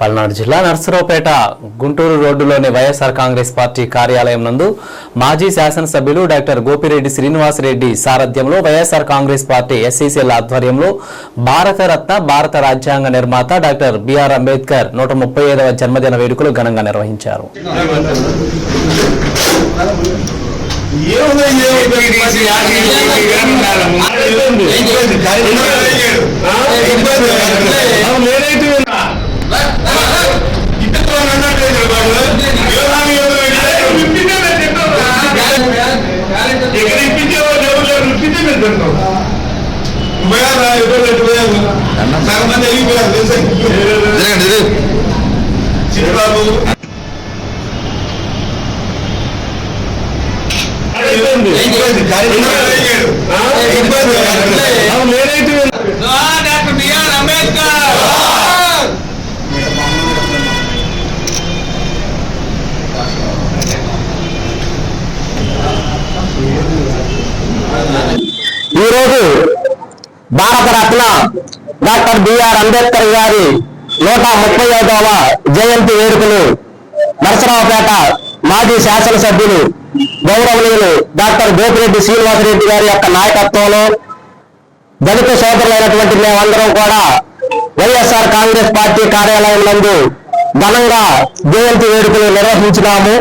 పల్నాడు జిల్లా నర్సరావుపేట గుంటూరు రోడ్డులోని వైఎస్ఆర్ కాంగ్రెస్ పార్టీ కార్యాలయం నందు మాజీ శాసనసభ్యులు డాక్టర్ గోపిరెడ్డి శ్రీనివాసరెడ్డి సారథ్యంలో వైఎస్ఆర్ కాంగ్రెస్ పార్టీ ఎస్సీసీల ఆధ్వర్యంలో భారతరత్న భారత రాజ్యాంగ నిర్మాత డాక్టర్ బిఆర్ అంబేద్కర్ 135వ జన్మదిన వేడుకలు ఘనంగా నిర్వహించారు. ఈరోజు భారతరత్న డాక్టర్ బిఆర్ అంబేద్కర్ గారి 135వ జయంతి వేడుకలు నర్సరావుపేట మాజీ శాసనసభ్యులు గౌరవనీయులు డాక్టర్ గోపిరెడ్డి శ్రీనివాసరెడ్డి గారి యొక్క నాయకత్వంలో దళిత సోదరులైనటువంటి మేమందరం కూడా వైఎస్ఆర్ కాంగ్రెస్ పార్టీ కార్యాలయం నందు ఘనంగా జయంతి వేడుకలు నిర్వహించినాము.